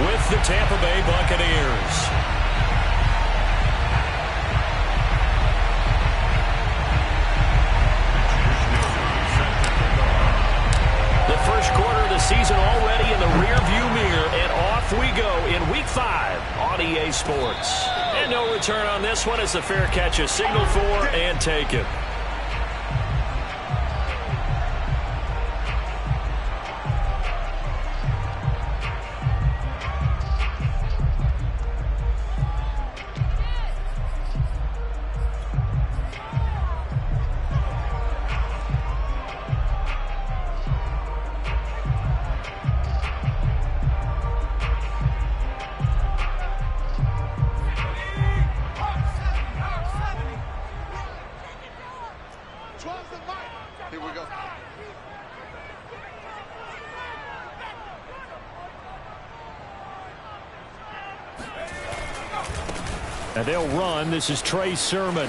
with the Tampa Bay Buccaneers. The first quarter of the season already in the rearview mirror, and off we go in Week 5 on EA Sports. And no return on this one as the fair catch is signaled for and taken. Here we go. And they'll run. This is Trey Sermon.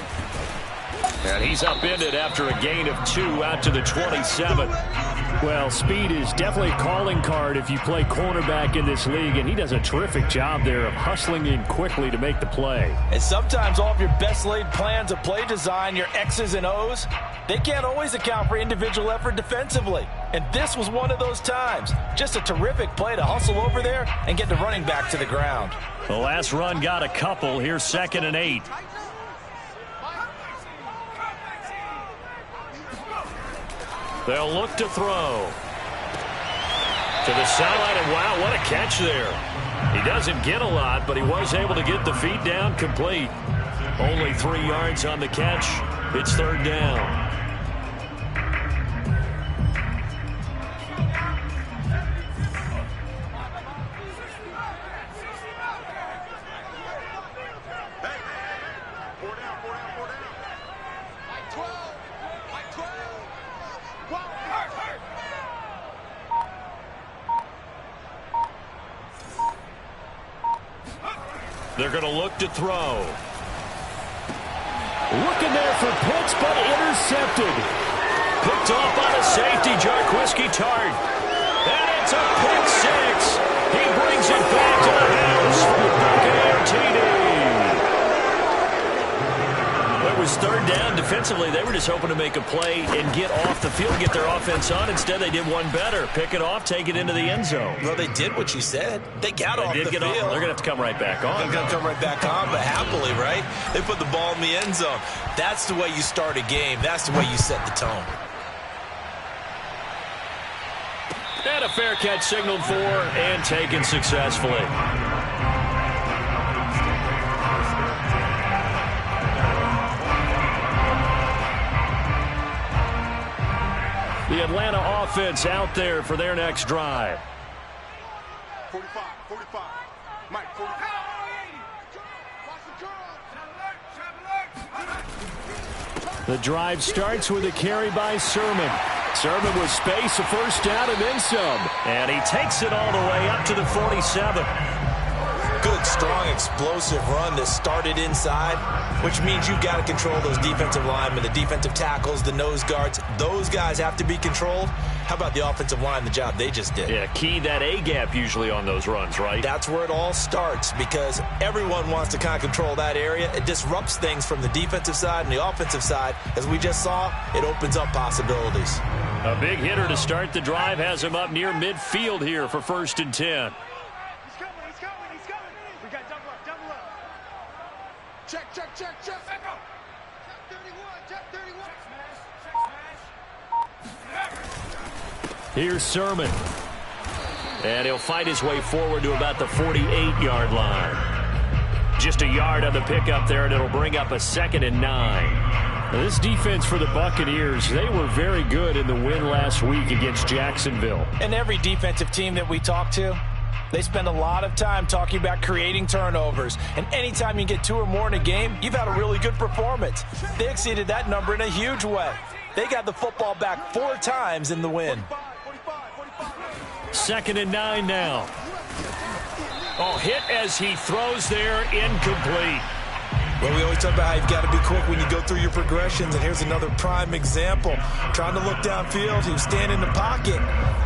And he's upended after a gain of 2 out to the 27. Well, speed is definitely a calling card if you play cornerback in this league, and he does a terrific job there of hustling in quickly to make the play. And sometimes all of your best laid plans of play design, your X's and O's, they can't always account for individual effort defensively. And this was one of those times. Just a terrific play to hustle over there and get the running back to the ground. The last run got a couple. Here's 2nd and 8. They'll look to throw. To the sideline, and wow, what a catch there. He doesn't get a lot, but he was able to get the feet down complete. Only 3 yards on the catch. It's 3rd down. They're going to look to throw. Looking there for Pitts, but intercepted. Picked off on a safety, Jarquiski Tart. And it's a pick 6. He brings it back to the house for the Buccaneer TD. It was 3rd down. Defensively, they were just hoping to make a play and get off the field, get their offense on. Instead, they did one better. Pick it off, take it into the end zone. Well, they did what you said. They got off the field. They're going to have to come right back on. They're going to come right back on, but happily, right? They put the ball in the end zone. That's the way you start a game. That's the way you set the tone. And a fair catch signaled for and taken successfully. The Atlanta offense out there for their next drive. 45, 45. Mike, 45. The drive starts with a carry by Sermon. Sermon with space, a 1st down, and then some. And he takes it all the way up to the 47. Good, strong, explosive run that started inside, which means you've got to control those defensive linemen, the defensive tackles, the nose guards. Those guys have to be controlled. How about the offensive line, the job they just did? Yeah, key that A-gap usually on those runs, right? That's where it all starts because everyone wants to kind of control that area. It disrupts things from the defensive side and the offensive side. As we just saw, it opens up possibilities. A big hitter to start the drive has him up near midfield here for 1st and 10. Check. Check 31. Here's Sermon. And he'll fight his way forward to about the 48-yard line. Just a yard on the pickup there, and it'll bring up a 2nd and 9. Now, this defense for the Buccaneers, they were very good in the win last week against Jacksonville. And every defensive team that we talk to, they spend a lot of time talking about creating turnovers. And anytime you get 2 or more in a game, you've had a really good performance. They exceeded that number in a huge way. They got the football back 4 times in the win. 2nd and 9 now. Oh, hit as he throws there, incomplete. Well, we always talk about how you've got to be quick when you go through your progressions, and here's another prime example. Trying to look downfield, he was standing in the pocket,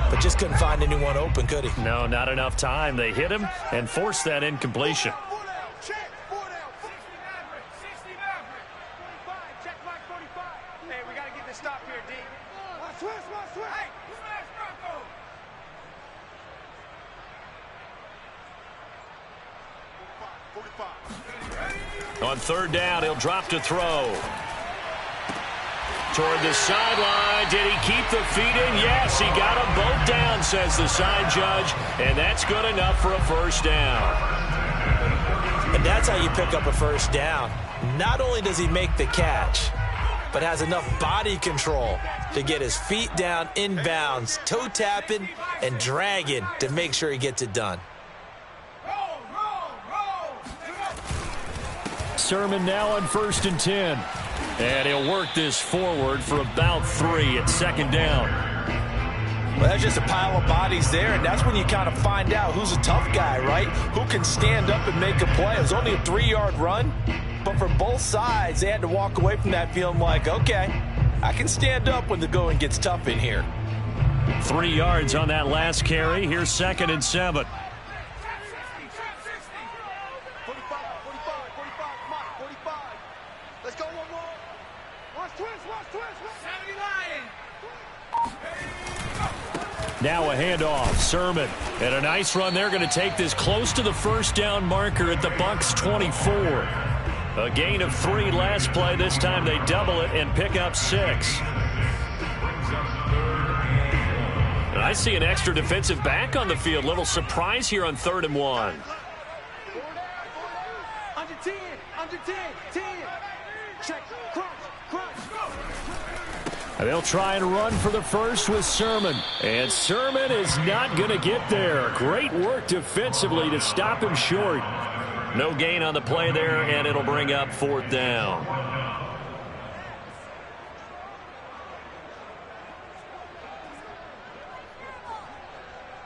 but just couldn't find anyone open, could he? No, not enough time. They hit him and forced that incompletion. On third down, he'll drop to throw. Toward the sideline. Did he keep the feet in? Yes, he got them both down, says the side judge. And that's good enough for a first down. And that's how you pick up a first down. Not only does he make the catch, but has enough body control to get his feet down inbounds, toe tapping and dragging to make sure he gets it done. Sermon now on 1st and 10. And he'll work this forward for about 3 at second down. Well, that's just a pile of bodies there, and that's when you kind of find out who's a tough guy, right? Who can stand up and make a play. It was only a 3-yard run, but for both sides, they had to walk away from that feeling like, okay, I can stand up when the going gets tough in here. 3 yards on that last carry. Here's 2nd and 7. Now a handoff. Sermon. And a nice run. They're going to take this close to the first down marker at the Bucks 24. A gain of 3 last play. This time they double it and pick up 6. And I see an extra defensive back on the field. Little surprise here on 3rd and 1. Under 10. Under 10. 10. Check. Crunch. Crunch. And they'll try and run for the first with Sermon. And Sermon is not going to get there. Great work defensively to stop him short. No gain on the play there, and it'll bring up 4th down.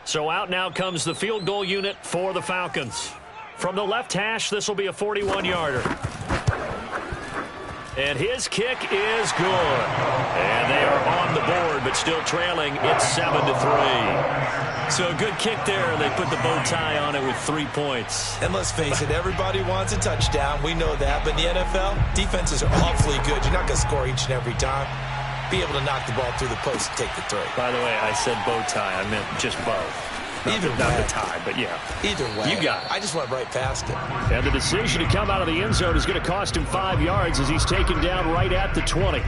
So out now comes the field goal unit for the Falcons. From the left hash, this will be a 41-yarder. And his kick is good. And they are on the board, but still trailing. It's 7-3. So a good kick there, and they put the bow tie on it with 3 points. And let's face it, everybody wants a touchdown. We know that. But in the NFL, defenses are awfully good. You're not going to score each and every time. Be able to knock the ball through the post and take the throw. By the way, I said bow tie. I meant just bow. Either way. Not the tie, but yeah. Either way. You got it. I just went right past it. And the decision to come out of the end zone is going to cost him 5 yards as he's taken down right at the 20.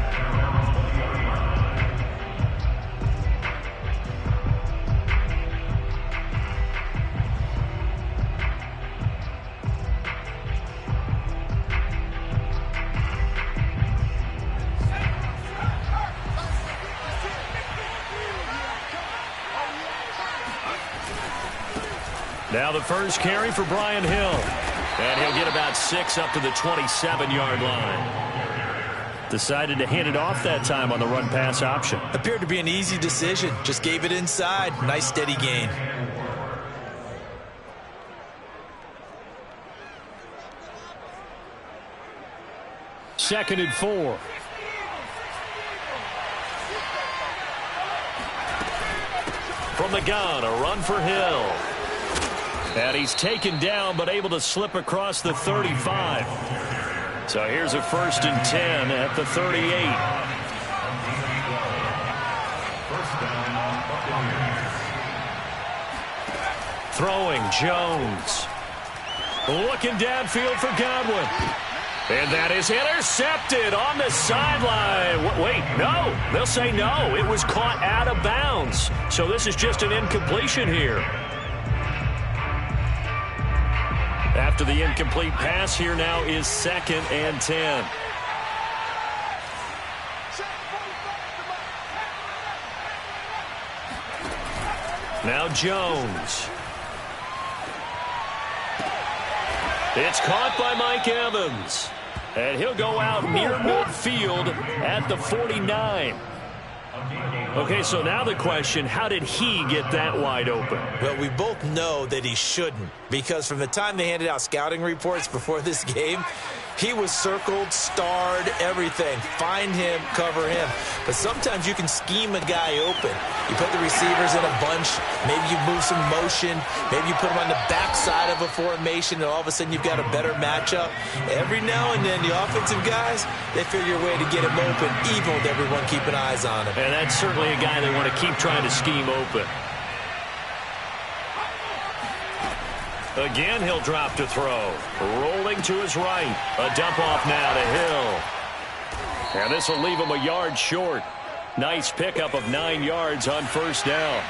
Now the first carry for Brian Hill. And he'll get about 6 up to the 27-yard line. Decided to hand it off that time on the run-pass option. Appeared to be an easy decision. Just gave it inside. Nice steady gain. Second and 4. From the gun, a run for Hill. And he's taken down, but able to slip across the 35. So here's a 1st and 10 at the 38. Throwing, Jones. Looking downfield for Godwin. And that is intercepted on the sideline. Wait, no. They'll say no. It was caught out of bounds. So this is just an incompletion here. After the incomplete pass, here now is 2nd and 10. Now Jones. It's caught by Mike Evans. And he'll go out near midfield at the 49. Okay, so now the question, how did he get that wide open? Well, we both know that he shouldn't, because from the time they handed out scouting reports before this game, He was circled, starred, everything. Find him, cover him. But sometimes you can scheme a guy open. You put the receivers in a bunch. Maybe you move some motion. Maybe you put them on the backside of a formation, and all of a sudden you've got a better matchup. Every now and then, the offensive guys, they figure a way to get him open, even with everyone keeping eyes on him. And that's certainly a guy they want to keep trying to scheme open. Again, he'll drop to throw. Rolling to his right. A dump off now to Hill. And this will leave him a yard short. Nice pickup of 9 yards on first down.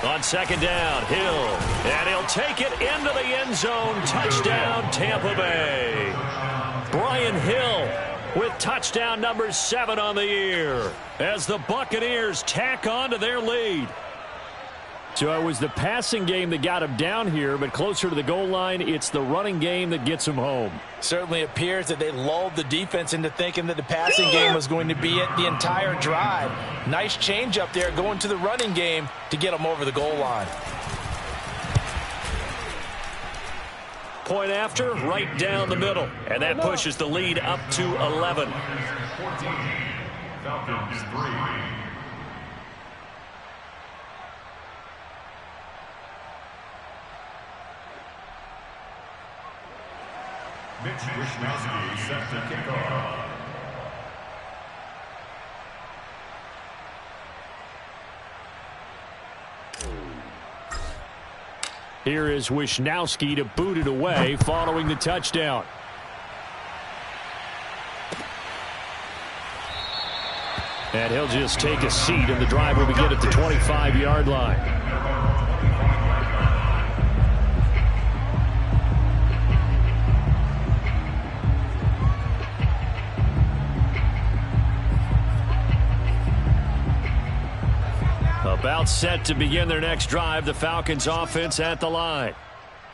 On second down, Hill. And he'll take it into the end zone. Touchdown, Tampa Bay. Brian Hill with touchdown number 7 on the year as the Buccaneers tack on to their lead. So it was the passing game that got him down here, but closer to the goal line, it's the running game that gets him home. Certainly appears that they lulled the defense into thinking that the passing game was going to be it the entire drive. Nice change up there going to the running game to get them over the goal line. Point after, right down the middle. And that pushes the lead up to 11. 14, Falcons 3. Mitch Wishnowsky set to kick off. Here is Wishnowsky to boot it away following the touchdown. And he'll just take a seat, and the drive will begin at the 25-yard line. About set to begin their next drive, the Falcons offense at the line.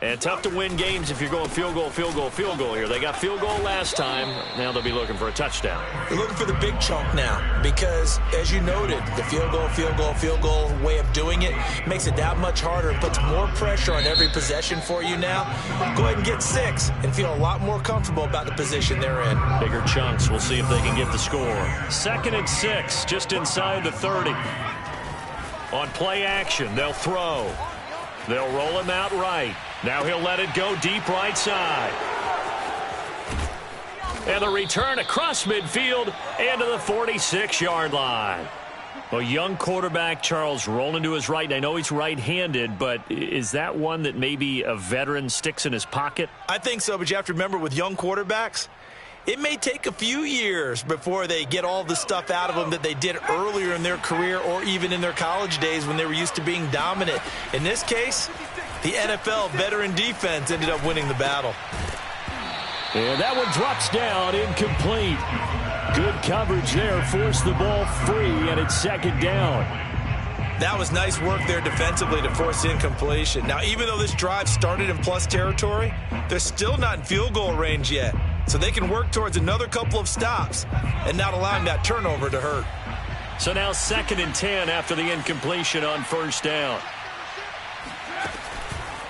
And tough to win games if you're going field goal, field goal, field goal here. They got field goal last time. Now they'll be looking for a touchdown. They're looking for the big chunk now because, as you noted, the field goal, field goal, field goal way of doing it makes it that much harder. It puts more pressure on every possession for you now. Go ahead and get 6 and feel a lot more comfortable about the position they're in. Bigger chunks. We'll see if they can get the score. 2nd and 6, just inside the 30. On play action, they'll throw. They'll roll him out right. Now he'll let it go deep right side. And the return across midfield and to the 46-yard line. A young quarterback, Charles, rolling to his right. And I know he's right-handed, but is that one that maybe a veteran sticks in his pocket? I think so, but you have to remember with young quarterbacks, it may take a few years before they get all the stuff out of them that they did earlier in their career or even in their college days when they were used to being dominant. In this case, the NFL veteran defense ended up winning the battle. And that one drops down, incomplete. Good coverage there, forced the ball free, and it's 2nd down. That was nice work there defensively to force incompletion. Now, even though this drive started in plus territory, they're still not in field goal range yet. So they can work towards another couple of stops and not allowing that turnover to hurt. So now 2nd and 10 after the incompletion on first down.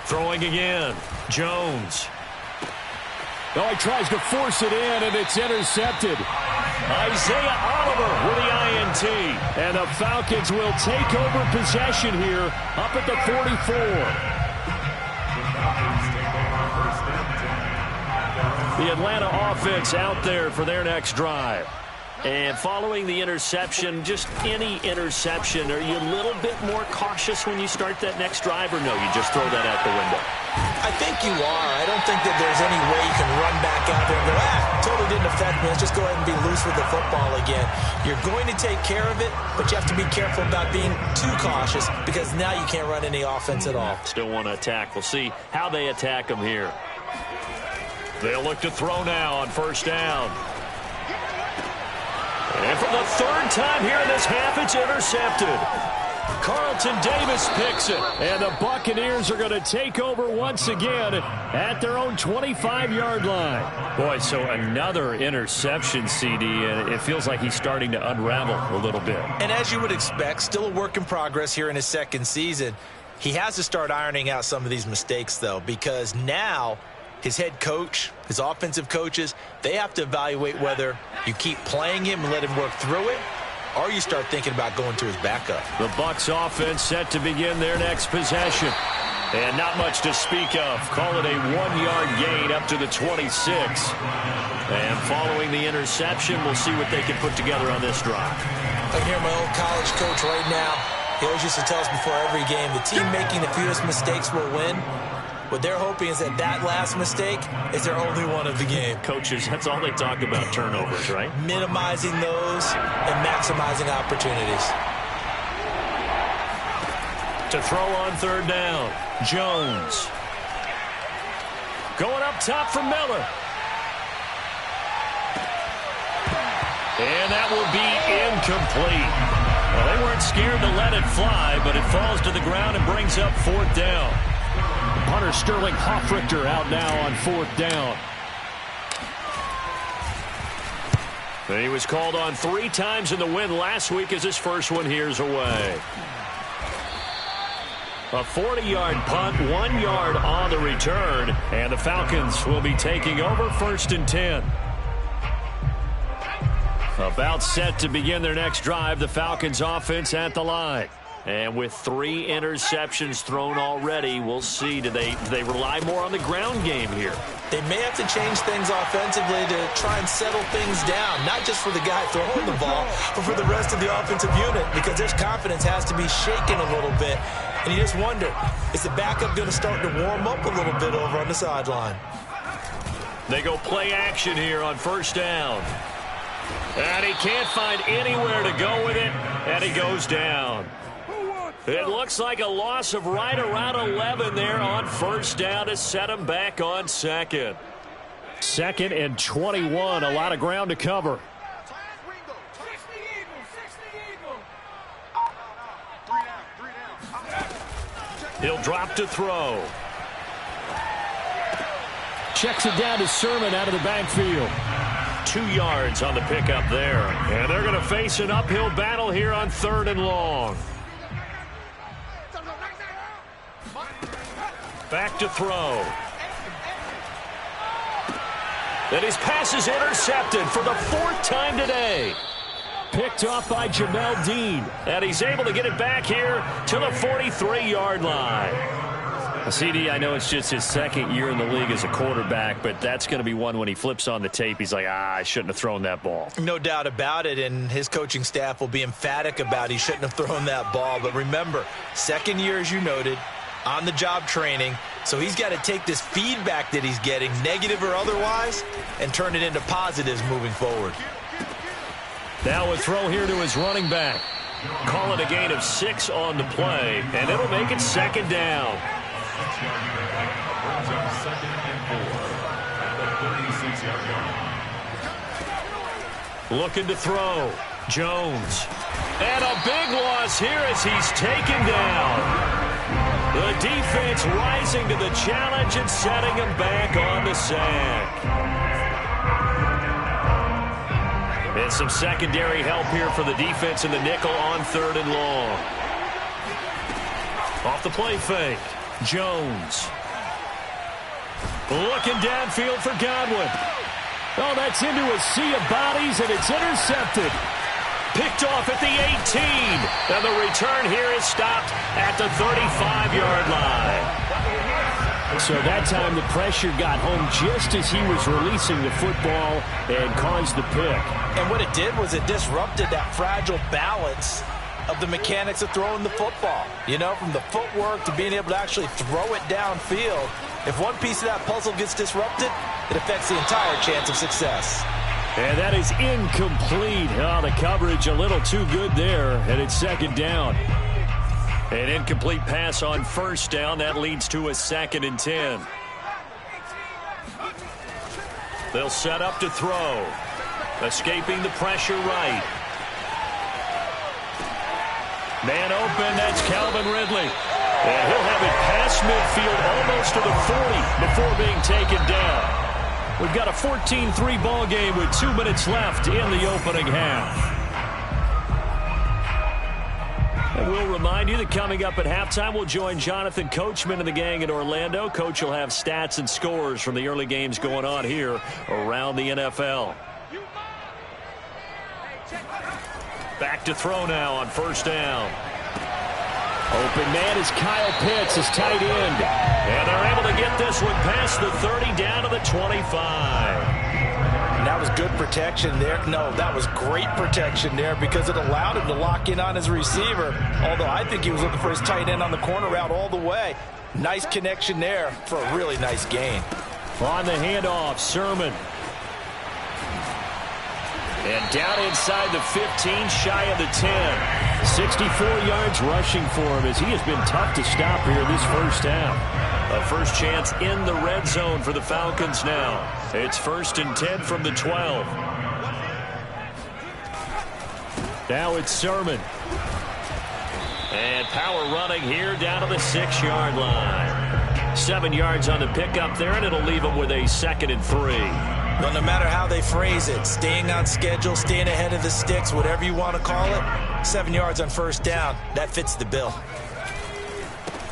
Throwing again. Jones. Oh, he tries to force it in, and it's intercepted. Isaiah Oliver with the INT. And the Falcons will take over possession here up at the 44. The Atlanta offense out there for their next drive. And following the interception, just any interception, are you a little bit more cautious when you start that next drive, or no, you just throw that out the window? I think you are. I don't think that there's any way you can run back out there and go, totally didn't affect me. Let's just go ahead and be loose with the football again. You're going to take care of it, but you have to be careful about being too cautious because now you can't run any offense at all. Still want to attack. We'll see how they attack them here. They'll look to throw now on first down. And for the 3rd time here in this half, it's intercepted. Carlton Davis picks it. And the Buccaneers are going to take over once again at their own 25-yard line. Boy, so another interception, CD, and it feels like he's starting to unravel a little bit. And as you would expect, still a work in progress here in his second season. He has to start ironing out some of these mistakes, though, because now his head coach, his offensive coaches, they have to evaluate whether you keep playing him and let him work through it, or you start thinking about going to his backup. The Bucks offense set to begin their next possession. And not much to speak of. Call it a 1-yard gain up to the 26. And following the interception, we'll see what they can put together on this drive. I hear my old college coach right now. He always used to tell us before every game, the team making the fewest mistakes will win. What they're hoping is that last mistake is their only one of the game. Coaches, that's all they talk about, turnovers, right? Minimizing those and maximizing opportunities. To throw on third down, Jones. Going up top for Miller. And that will be incomplete. Well, they weren't scared to let it fly, but it falls to the ground and brings up fourth down. Punter Sterling Hoffrichter out now on fourth down. And he was called on 3 times in the win last week as his first one here's away. A 40-yard punt, 1 yard on the return, and the Falcons will be taking over 1st and 10. About set to begin their next drive, the Falcons offense at the line. And with 3 interceptions thrown already, we'll see. Do they rely more on the ground game here? They may have to change things offensively to try and settle things down, not just for the guy throwing the ball, but for the rest of the offensive unit, because their confidence has to be shaken a little bit. And you just wonder, is the backup going to start to warm up a little bit over on the sideline? They go play action here on first down. And he can't find anywhere to go with it, and he goes down. It looks like a loss of right around 11 there on first down to set him back on second. 2nd and 21, a lot of ground to cover. He'll drop to throw. Checks it down to Sermon out of the backfield. 2 yards on the pickup there. And they're going to face an uphill battle here on 3rd and long. Back to throw. And his pass is intercepted for the 4th time today. Picked off by Jamel Dean. And he's able to get it back here to the 43-yard line. CD, I know it's just his 2nd year in the league as a quarterback, but that's going to be one when he flips on the tape, he's like, I shouldn't have thrown that ball. No doubt about it, and his coaching staff will be emphatic about he shouldn't have thrown that ball. But remember, 2nd year, as you noted, on-the-job training, so he's got to take this feedback that he's getting, negative or otherwise, and turn it into positives moving forward. Now a throw here to his running back. Call it a gain of 6 on the play, and it'll make it 2nd down. Looking to throw. Jones. And a big loss here as he's taken down. The defense rising to the challenge and setting him back on the sack. And some secondary help here for the defense in the nickel on 3rd and long. Off the play fake. Jones. Looking downfield for Godwin. Oh, that's into a sea of bodies, and it's intercepted. Picked off at the 18. And the return here is stopped at the 35-yard line. So that time the pressure got home just as he was releasing the football and caused the pick. And what it did was it disrupted that fragile balance of the mechanics of throwing the football. You know, from the footwork to being able to actually throw it downfield. If one piece of that puzzle gets disrupted, it affects the entire chance of success. And that is incomplete. Oh, the coverage a little too good there, and it's 2nd down. An incomplete pass on first down. That leads to a 2nd and 10. They'll set up to throw. Escaping the pressure right. Man open, that's Calvin Ridley. And he'll have it past midfield almost to the 40 before being taken down. We've got a 14-3 ball game with 2 minutes left in the opening half. And we'll remind you that coming up at halftime, we'll join Jonathan Coachman and the gang in Orlando. Coach will have stats and scores from the early games going on here around the NFL. Back to throw now on first down. Open man is Kyle Pitts, his tight end. And they're able to get this one past the 30 down to the 25. And that was good protection there. No, that was great protection there because it allowed him to lock in on his receiver. Although I think he was looking for his tight end on the corner route all the way. Nice connection there for a really nice gain. On the handoff, Sermon. And down inside the 15, shy of the 10. 64 yards rushing for him as he has been tough to stop here this first half. A first chance in the red zone for the Falcons now. It's 1st and 10 from the 12. Now it's Sermon. And power running here down to the 6-yard line. 7 yards on the pickup there, and it'll leave him with a 2nd and 3. Well, no matter how they phrase it, staying on schedule, staying ahead of the sticks, whatever you want to call it, 7 yards on first down, that fits the bill.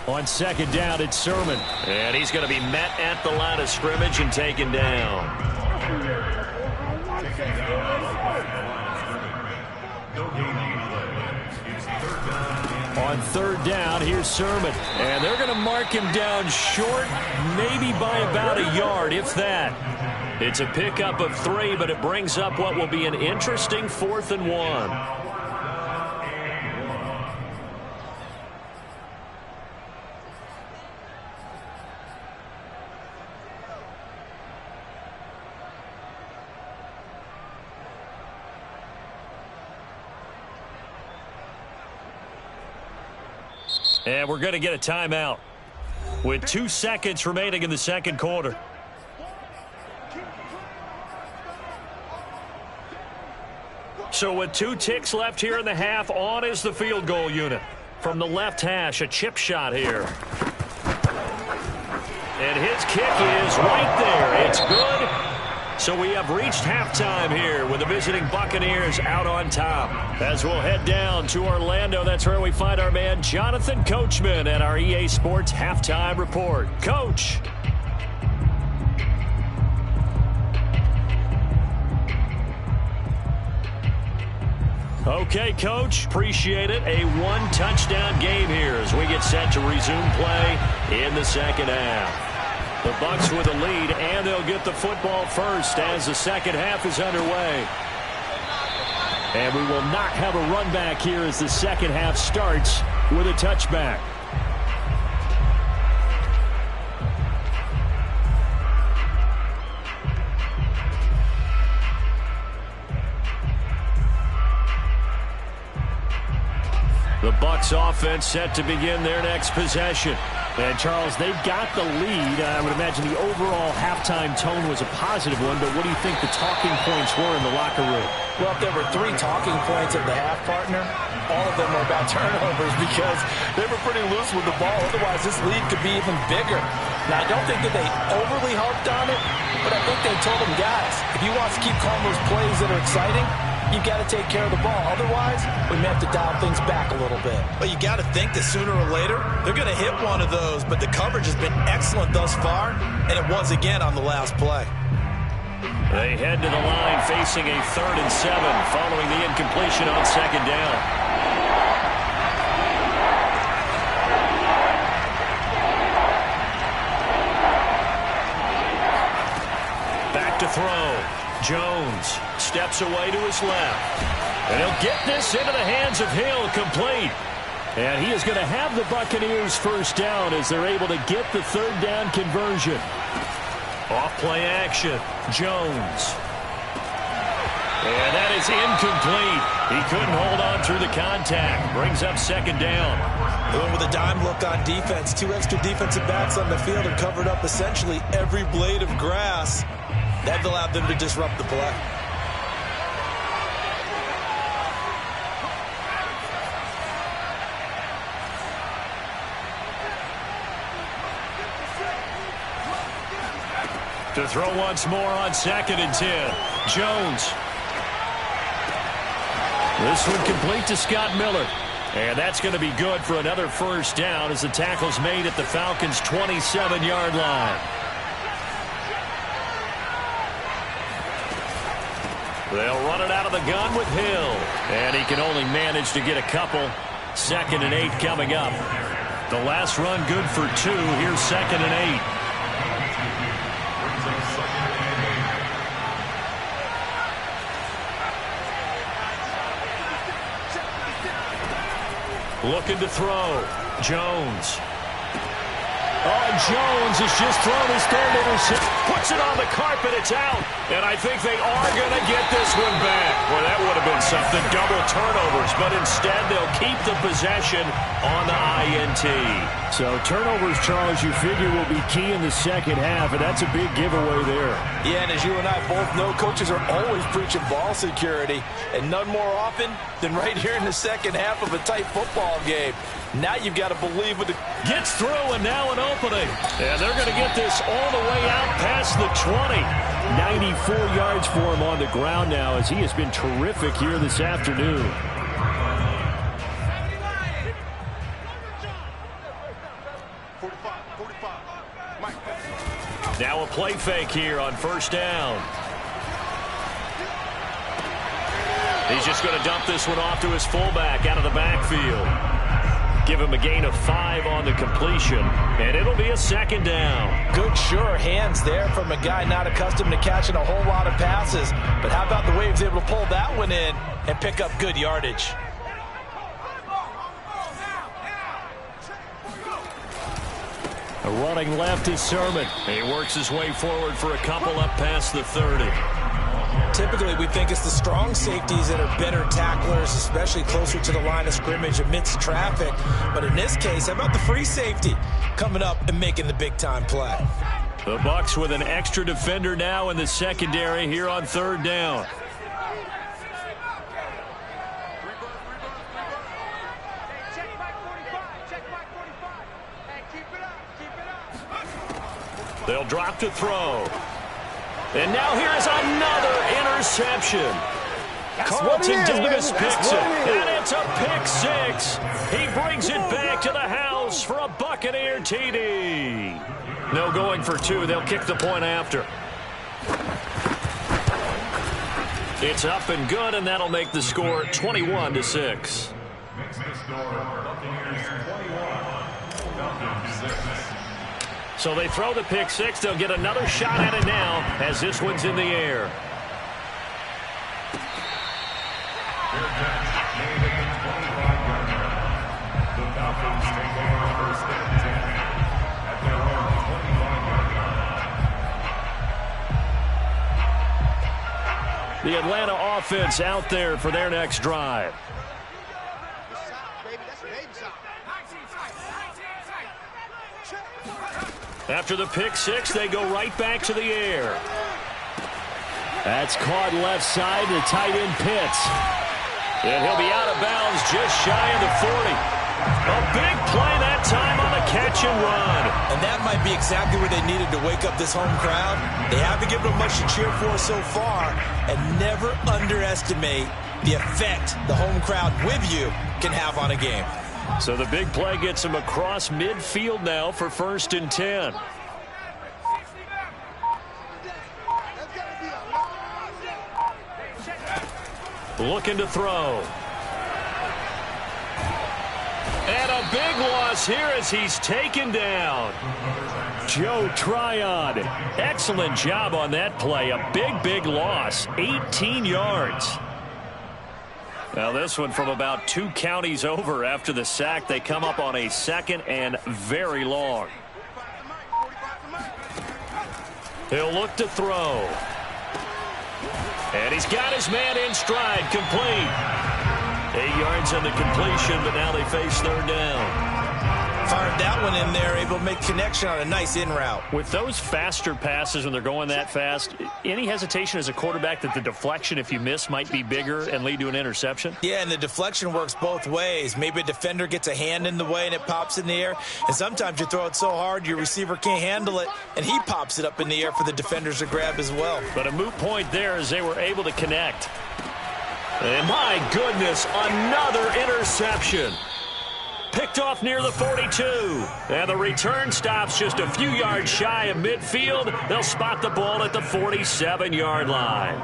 On 2nd down, it's Sermon. And he's going to be met at the line of scrimmage and taken down. On 3rd down, here's Sermon. And they're going to mark him down short, maybe by about a yard, if that. It's a pickup of 3, but it brings up what will be an interesting 4th and 1. And we're going to get a timeout with 2 seconds remaining in the second quarter. So with 2 ticks left here in the half, on is the field goal unit. From the left hash, a chip shot here. And his kick is right there. It's good. So we have reached halftime here with the visiting Buccaneers out on top. As we'll head down to Orlando, that's where we find our man Jonathan Coachman at our EA Sports Halftime Report. Coach. Okay, Coach, appreciate it. A 1-touchdown game here as we get set to resume play in the second half. The Bucks with a lead, and they'll get the football first as the second half is underway. And we will not have a run back here as the second half starts with a touchback. The Bucks offense set to begin their next possession. And, Charles, they've got the lead. I would imagine the overall halftime tone was a positive one, but what do you think the talking points were in the locker room? Well, if there were 3 talking points of the half, partner, all of them were about turnovers because they were pretty loose with the ball. Otherwise, this lead could be even bigger. Now, I don't think that they overly harped on it, but I think they told them, guys, if you want to keep calling those plays that are exciting, you've got to take care of the ball. Otherwise, we may have to dial things back a little bit. But you got to think that sooner or later, they're going to hit one of those. But the coverage has been excellent thus far, and it was again on the last play. They head to the line facing a 3rd and 7 following the incompletion on 2nd down. Back to throw. Jones steps away to his left. And he'll get this into the hands of Hill, complete. And he is going to have the Buccaneers first down as they're able to get the 3rd down conversion. Off play action. Jones. And that is incomplete. He couldn't hold on through the contact. Brings up 2nd down. They went with a dime look on defense. 2 extra defensive backs on the field and covered up essentially every blade of grass. That allowed them to disrupt the play. To throw once more on 2nd and 10. Jones. This one complete to Scott Miller. And that's going to be good for another first down as the tackle's made at the Falcons' 27-yard line. They'll run it out of the gun with Hill. And he can only manage to get a couple. 2nd and 8 coming up. The last run good for 2. Here's 2nd and 8. Looking to throw. Jones. Oh, Jones has just thrown his 3rd interception. Puts it on the carpet. It's out. And I think they are going to get this one back. Well, that would have been something. Double turnovers. But instead, they'll keep the possession on the INT. So turnovers, Charles, you figure will be key in the second half. And that's a big giveaway there. Yeah, and as you and I both know, coaches are always preaching ball security. And none more often than right here in the second half of a tight football game. Now you've got to believe with the... Gets through and now an opening. And they're going to get this all the way out past the 20. 94 yards for him on the ground now as he has been terrific here this afternoon. Now a play fake here on 1st down. He's just going to dump this one off to his fullback out of the backfield. Give him a gain of 5 on the completion, and it'll be a 2nd down. Good, sure hands there from a guy not accustomed to catching a whole lot of passes. But how about the way he was able to pull that one in and pick up good yardage? Running left is Sermon. He works his way forward for a couple up past the 30. Typically, we think it's the strong safeties that are better tacklers, especially closer to the line of scrimmage amidst traffic. But in this case, how about the free safety coming up and making the big-time play? The Bucks with an extra defender now in the secondary here on 3rd down. They'll drop to throw. And now here's another interception. Carlton Davis picks it. And it's a pick 6. He brings it back to the house for a Buccaneer TD. No going for 2. They'll kick the point after. It's up and good, and that'll make the score 21-6. So they throw the pick 6. They'll get another shot at it now as this one's in the air. The Atlanta offense out there for their next drive. After the pick 6, they go right back to the air. That's caught left side. The tight end Pitts. And he'll be out of bounds just shy of the 40. A big play that time on the catch and run. And that might be exactly what they needed to wake up this home crowd. They haven't given them much to cheer for so far. And never underestimate the effect the home crowd with you can have on a game. So the big play gets him across midfield now for 1st and 10. Looking to throw. And a big loss here as he's taken down. Joe Tryon. Excellent job on that play. A big loss. 18 yards. Now this one from about 2 counties over after the sack. They come up on a 2nd and very long. He'll look to throw. And he's got his man in stride. Complete. 8 yards on the completion, but now they face 3rd down. Firing got that one in there, able to make connection on a nice in route. With those faster passes when they're going that fast, any hesitation as a quarterback that the deflection, if you miss, might be bigger and lead to an interception? Yeah, and the deflection works both ways. Maybe a defender gets a hand in the way and it pops in the air, and sometimes you throw it so hard your receiver can't handle it, and he pops it up in the air for the defenders to grab as well. But a moot point there as they were able to connect. And my goodness, another interception. Picked off near the 42. And the return stops just a few yards shy of midfield. They'll spot the ball at the 47-yard line.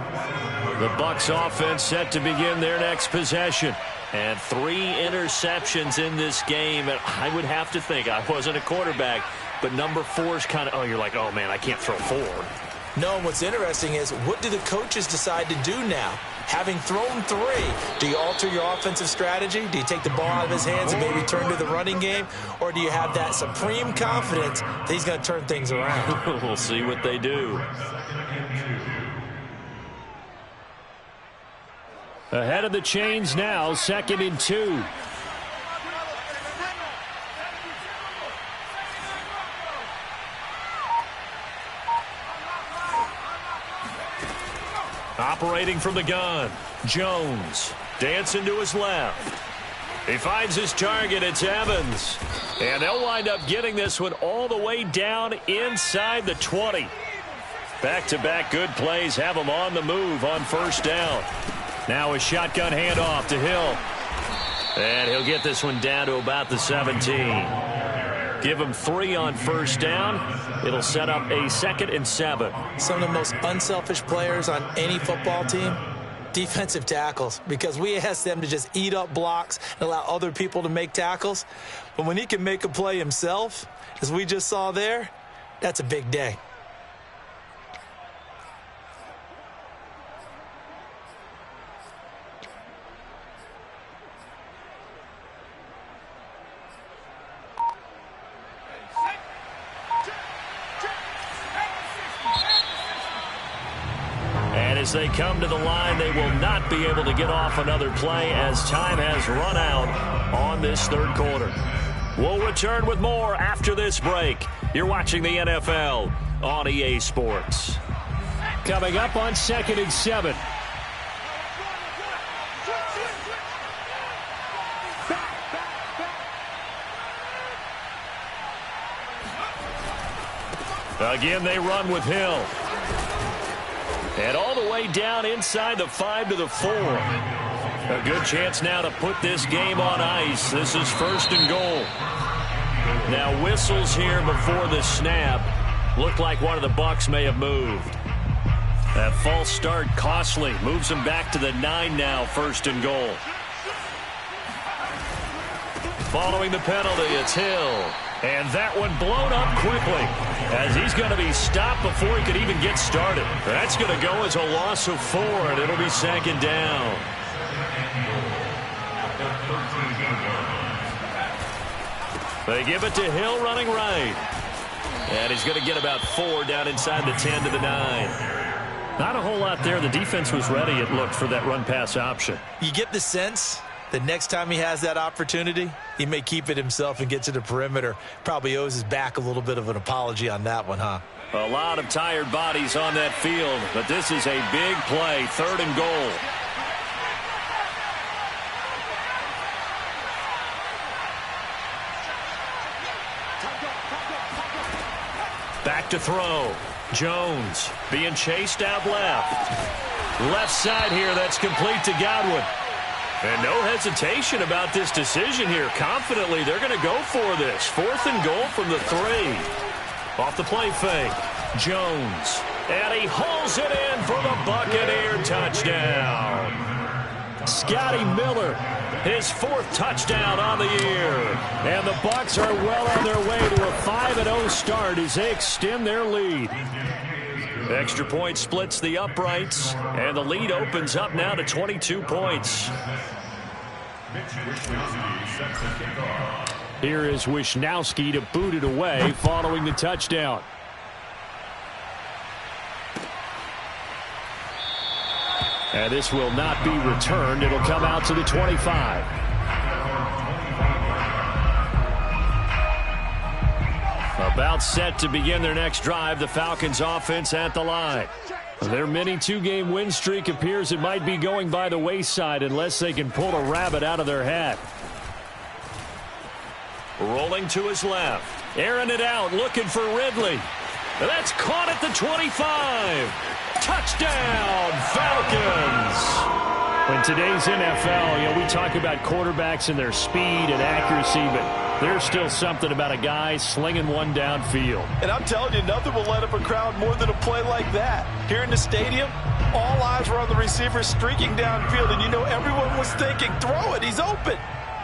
The Bucks offense set to begin their next possession. And 3 interceptions in this game. And I would have to think, I wasn't a quarterback, but number 4 is kind of, oh, you're like, oh, man, I can't throw 4. No, what's interesting is, what do the coaches decide to do now? Having thrown 3, do you alter your offensive strategy? Do you take the ball out of his hands and maybe turn to the running game? Or do you have that supreme confidence that he's going to turn things around? We'll see what they do. Ahead of the chains now, 2nd and 2. Operating from the gun, Jones dancing to his left. He finds his target, it's Evans. And they'll wind up getting this one all the way down inside the 20. Back-to-back good plays have them on the move on first down. Now a shotgun handoff to Hill. And he'll get this one down to about the 17. Give him 3 on first down. It'll set up a 2nd and 7. Some of the most unselfish players on any football team, defensive tackles, because we ask them to just eat up blocks and allow other people to make tackles. But when he can make a play himself, as we just saw there, that's a big day. As they come to the line, they will not be able to get off another play as time has run out on this 3rd quarter. We'll return with more after this break. You're watching the NFL on EA Sports. Coming up on 2nd and 7. Again, they run with Hill. And all the way down inside the 5 to the 4. A good chance now to put this game on ice. This is 1st and goal. Now whistles here before the snap. Looked like one of the Bucks may have moved. That false start costly. Moves him back to the 9 now, 1st and goal. Following the penalty, it's Hill. And that one blown up quickly as he's going to be stopped before he could even get started. That's going to go as a loss of 4, and it'll be 2nd down. They give it to Hill running right. And he's going to get about 4 down inside the 10 to the 9. Not a whole lot there. The defense was ready, it looked, for that run-pass option. You get the sense the next time he has that opportunity, he may keep it himself and get to the perimeter. Probably owes his back a little bit of an apology on that one, huh? A lot of tired bodies on that field, but this is a big play, 3rd and goal. Back to throw. Jones being chased out left. Left side here, that's complete to Godwin. And no hesitation about this decision here. Confidently, they're going to go for this. 4th and goal from the 3. Off the play fake. Jones. And he hauls it in for the Buccaneer touchdown. Scotty Miller, his 4th touchdown on the year. And the Bucs are well on their way to a 5-0 start as they extend their lead. Extra point splits the uprights, and the lead opens up now to 22 points. Here is Wishnowski to boot it away following the touchdown. And this will not be returned. It'll come out to the 25. About set to begin their next drive, the Falcons offense at the line. Their mini two-game win streak appears it might be going by the wayside unless they can pull a rabbit out of their hat. Rolling to his left. Airing it out, looking for Ridley. That's caught at the 25. Touchdown, Falcons! In today's NFL, we talk about quarterbacks and their speed and accuracy, but there's still something about a guy slinging one downfield. And I'm telling you, nothing will light up a crowd more than a play like that. Here in the stadium, all eyes were on the receiver streaking downfield, and everyone was thinking, throw it, he's open.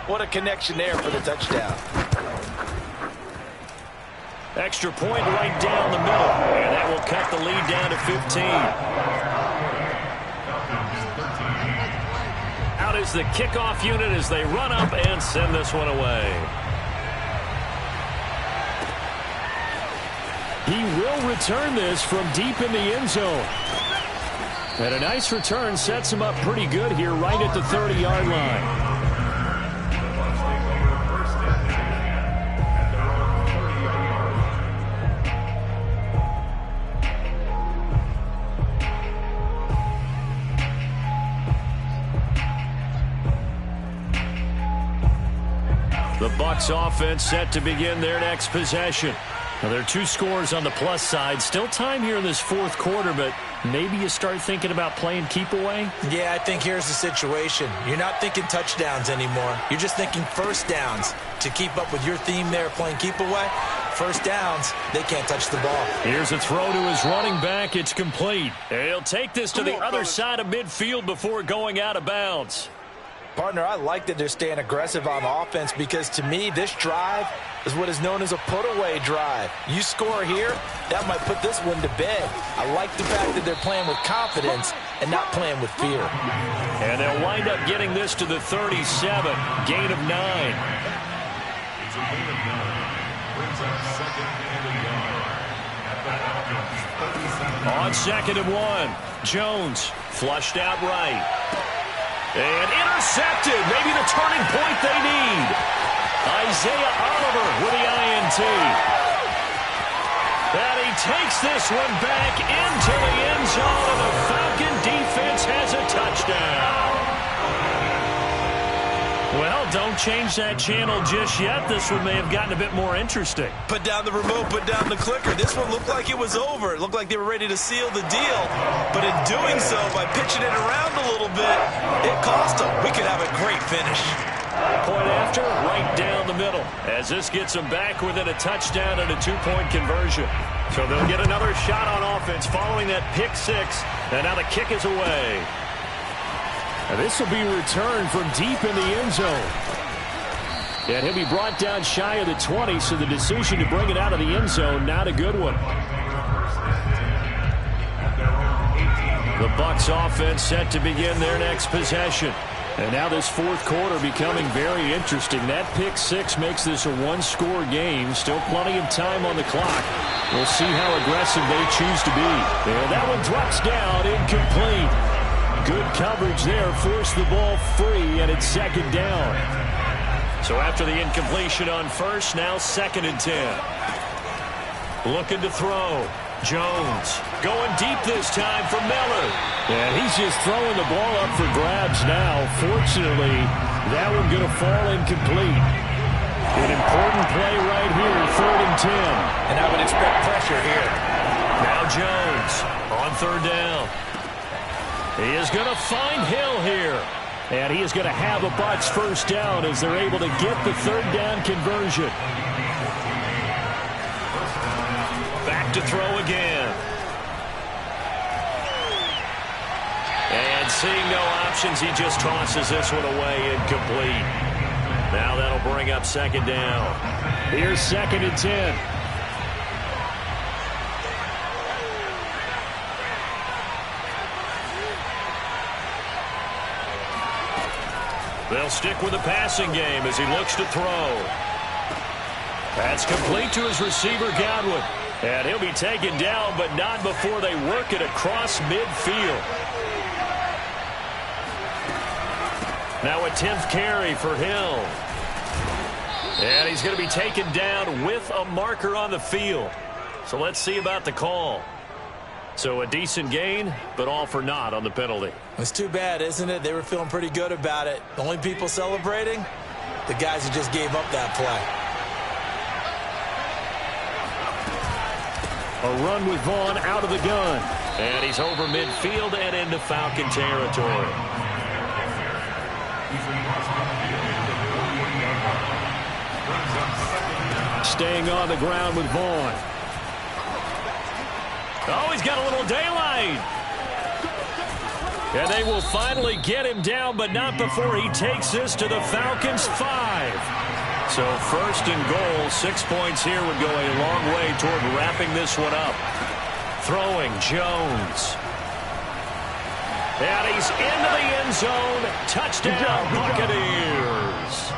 What a connection there for the touchdown. Extra point right down the middle, and that will cut the lead down to 15. Out is the kickoff unit as they run up and send this one away. He will return this from deep in the end zone. And a nice return sets him up pretty good here right at the 30-yard line. The Bucks offense set to begin their next possession. Now, there are two scores on the plus side. Still time here in this fourth quarter, but maybe you start thinking about playing keep away? Yeah, I think here's the situation. You're not thinking touchdowns anymore. You're just thinking first downs. To keep up with your theme there, playing keep away, first downs, they can't touch the ball. Here's a throw to his running back. It's complete. He'll take this to the other side of midfield before going out of bounds. Partner, I like that they're staying aggressive on offense because, to me, this drive is what is known as a put-away drive. You score here, that might put this one to bed. I like the fact that they're playing with confidence and not playing with fear. And they'll wind up getting this to the 37, gain of 9. It's a gain of 9. Brings up second and a yard. On 2nd and 1, Jones flushed out right. And intercepted. Maybe the turning point they need. Isaiah Oliver with the INT. And he takes this one back into the end zone, and the Falcon defense has a touchdown. Well, don't change that channel just yet. This one may have gotten a bit more interesting. Put down the remote, put down the clicker. This one looked like it was over. It looked like they were ready to seal the deal. But in doing so, by pitching it around a little bit, it cost them. We could have a great finish. Point after, right down the middle, as this gets them back within a touchdown and a two-point conversion. So they'll get another shot on offense following that pick six, and now the kick is away. And this will be returned from deep in the end zone. And he'll be brought down shy of the 20, so the decision to bring it out of the end zone, not a good one. The Bucks offense set to begin their next possession. And now this fourth quarter becoming very interesting. That pick six makes this a one-score game. Still plenty of time on the clock. We'll see how aggressive they choose to be. And that one drops down, incomplete. Good coverage there. Forced the ball free, and it's second down. So after the incompletion on first, now 2nd and 10. Looking to throw. Jones going deep this time for Miller. And he's just throwing the ball up for grabs now. Fortunately, that one going to fall incomplete. An important play right here, 3rd and 10. And I would expect pressure here. Now Jones on 3rd down. He is going to find Hill here. And he is going to have a Bucks first down as they're able to get the 3rd down conversion. Back to throw again. And seeing no options, he just tosses this one away, incomplete. Now that'll bring up 2nd down. Here's 2nd and 10. They'll stick with the passing game as he looks to throw. That's complete to his receiver, Godwin. And he'll be taken down, but not before they work it across midfield. Now a 10th carry for Hill. And he's going to be taken down with a marker on the field. So let's see about the call. So a decent gain, but all for naught on the penalty. It's too bad, isn't it? They were feeling pretty good about it. The only people celebrating, the guys who just gave up that play. A run with Vaughn out of the gun. And he's over midfield and into Falcon territory. Staying on the ground with Vaughn. Oh, he's got a little daylight. And they will finally get him down, but not before he takes this to the Falcons' 5. So first and goal, 6 points here would go a long way toward wrapping this one up. Throwing, Jones. And he's into the end zone. Touchdown, Buccaneers.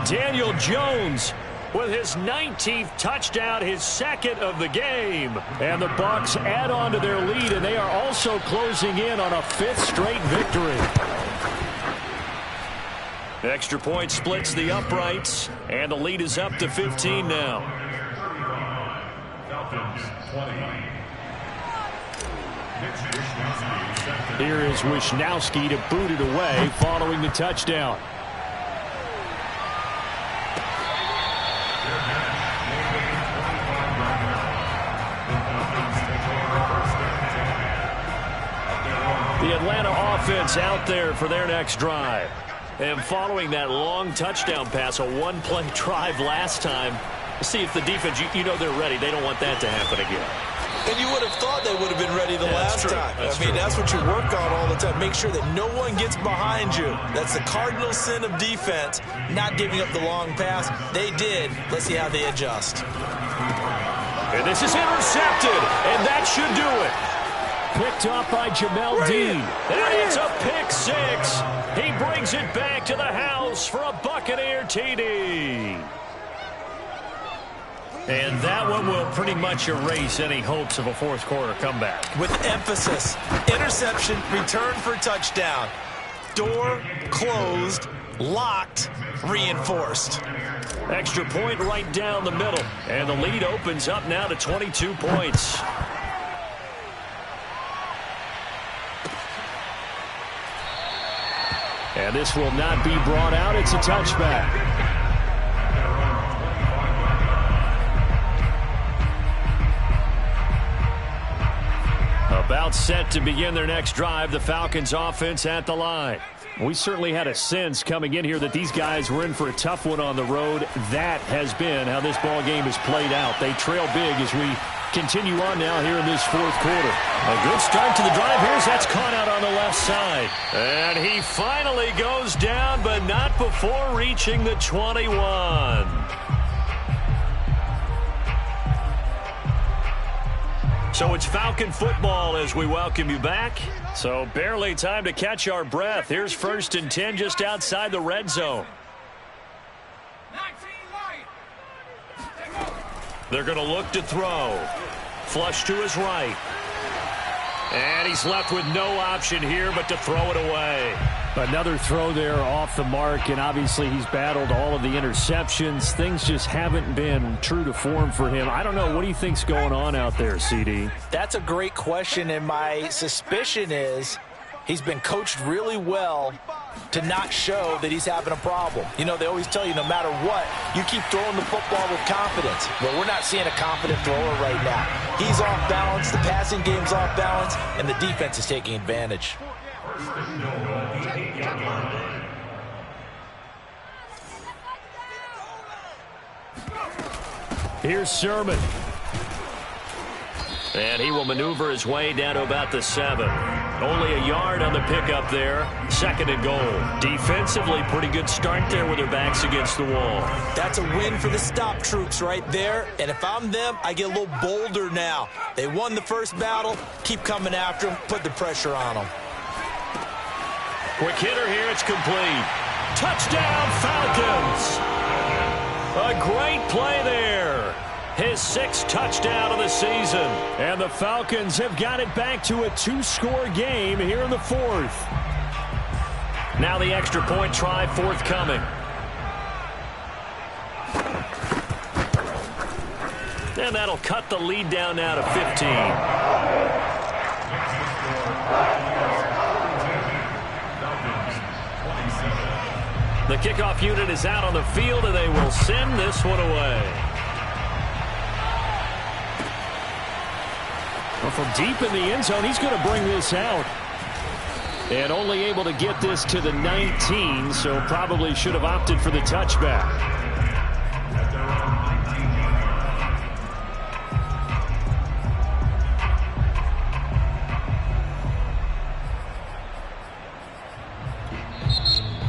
Daniel Jones with his 19th touchdown, his second of the game. And the Bucks add on to their lead, and they are also closing in on a 5th straight victory. Extra point splits the uprights, and the lead is up to 15 now. Here is Wisnowski to boot it away following the touchdown. The Atlanta offense out there for their next drive. And following that long touchdown pass, a one-play drive last time, see if the defense, you know they're ready. They don't want that to happen again. And you would have thought they would have been ready the last time. That's what you work on all the time. Make sure that no one gets behind you. That's the cardinal sin of defense, not giving up the long pass. They did. Let's see how they adjust. And this is intercepted, and that should do it. Picked up by Jamel Dean. And it's a pick six. He brings it back to the house for a Buccaneer TD. And that one will pretty much erase any hopes of a fourth quarter comeback. With emphasis, interception, return for touchdown. Door closed, locked, reinforced. Extra point right down the middle. And the lead opens up now to 22 points. And this will not be brought out. It's a touchback. About set to begin their next drive, the Falcons offense at the line. We certainly had a sense coming in here that these guys were in for a tough one on the road. That has been how this ball game has played out. They trail big as we continue on now here in this fourth quarter. A good start to the drive. Here's that's caught out on the left side. And he finally goes down, but not before reaching the 21. So it's Falcon football as we welcome you back. So barely time to catch our breath. Here's 1st and 10 just outside the red zone. They're going to look to throw. Flush to his right. And he's left with no option here but to throw it away. Another throw there off the mark, and obviously he's battled all of the interceptions. Things just haven't been true to form for him. I don't know. What do you think's going on out there, CD? That's a great question, and my suspicion is he's been coached really well to not show that he's having a problem. You know, they always tell you no matter what, you keep throwing the football with confidence. Well, we're not seeing a confident thrower right now. He's off balance, the passing game's off balance, and the defense is taking advantage. Here's Sermon. And he will maneuver his way down to about the 7. Only a yard on the pickup there. 2nd and goal. Defensively, pretty good start there with their backs against the wall. That's a win for the stop troops right there. And if I'm them, I get a little bolder now. They won the first battle. Keep coming after them. Put the pressure on them. Quick hitter here. It's complete. Touchdown, Falcons. A great play there. His 6th touchdown of the season. And the Falcons have got it back to a 2-score game here in the 4th. Now the extra point try forthcoming. And that'll cut the lead down now to 15. The kickoff unit is out on the field, and they will send this one away. Well, from deep in the end zone, he's going to bring this out. And only able to get this to the 19, so probably should have opted for the touchback.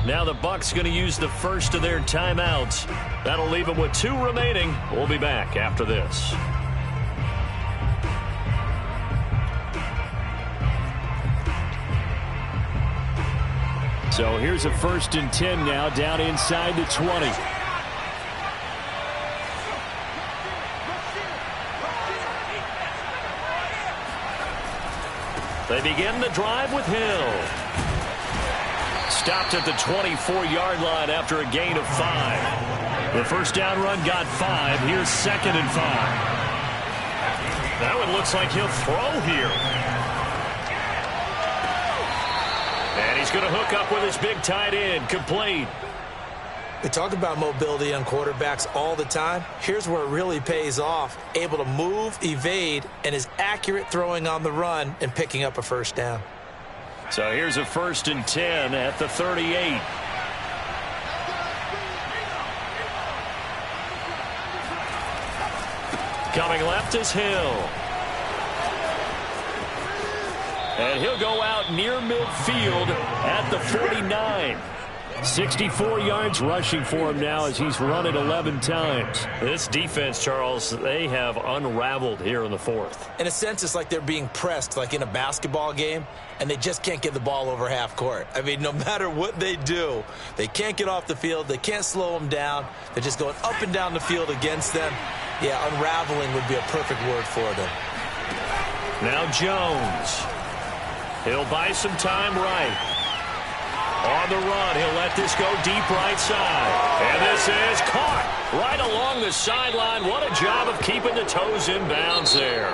Now the Bucks going to use the first of their timeouts. That'll leave them with 2 remaining. We'll be back after this. So here's a 1st and 10 now, down inside the 20. They begin the drive with Hill. Stopped at the 24-yard line after a gain of 5. The first down run got 5. Here's 2nd and 5. That one looks like he'll throw here. And he's going to hook up with his big tight end. Complete. We talk about mobility on quarterbacks all the time. Here's where it really pays off. Able to move, evade, and is accurate throwing on the run and picking up a first down. So here's a 1st and 10 at the 38. Coming left is Hill. And he'll go out near midfield at the 49. 64 yards rushing for him now as he's run it 11 times. This defense, Charles, they have unraveled here in the 4th. In a sense, it's like they're being pressed like in a basketball game, and they just can't get the ball over half court. I mean, no matter what they do, they can't get off the field. They can't slow them down. They're just going up and down the field against them. Yeah, unraveling would be a perfect word for them. Now Jones. He'll buy some time right. On the run, he'll let this go deep right side. And this is caught right along the sideline. What a job of keeping the toes in bounds there.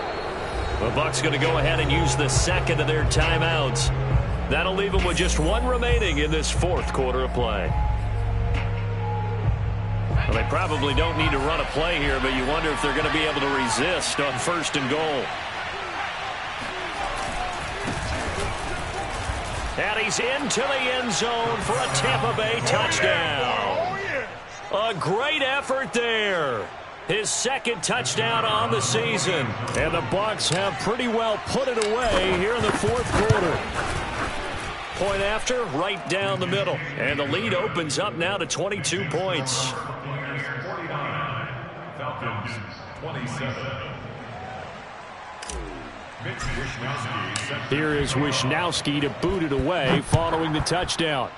The Bucks going to go ahead and use the 2nd of their timeouts. That'll leave them with just 1 remaining in this 4th quarter of play. Well, they probably don't need to run a play here, but you wonder if they're going to be able to resist on 1st and goal. And he's into the end zone for a Tampa Bay touchdown. A great effort there. His 2nd touchdown on the season. And the Bucks have pretty well put it away here in the 4th quarter. Point after, right down the middle. And the lead opens up now to 22 points. 49, Falcons 27. Here is Wishnowski to boot it away following the touchdown.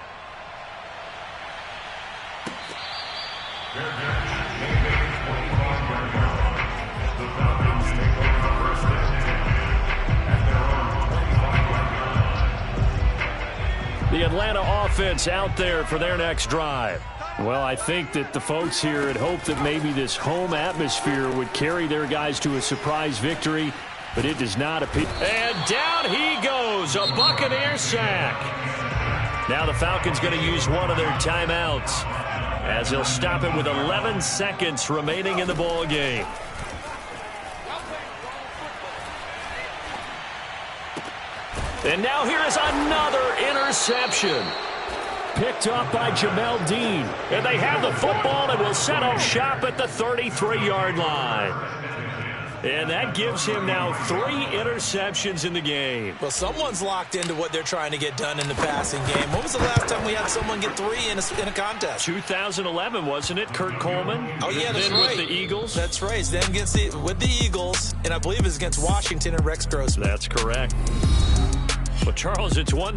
The Atlanta offense out there for their next drive. Well, I think that the folks here had hoped that maybe this home atmosphere would carry their guys to a surprise victory. But it does not appear. And down he goes. A Buccaneer sack. Now the Falcons going to use one of their timeouts as he'll stop it with 11 seconds remaining in the ball game. And now here is another interception. Picked up by Jamel Dean. And they have the football and will set up shop at the 33-yard line. And that gives him now 3 interceptions in the game. Well, someone's locked into what they're trying to get done in the passing game. When was the last time we had someone get 3 in a contest? 2011, wasn't it? Kurt Coleman? Oh, yeah, that's then right. With the Eagles? That's right. Then with the Eagles, and I believe it's against Washington and Rex Grossman. That's correct. Well, Charles, it's one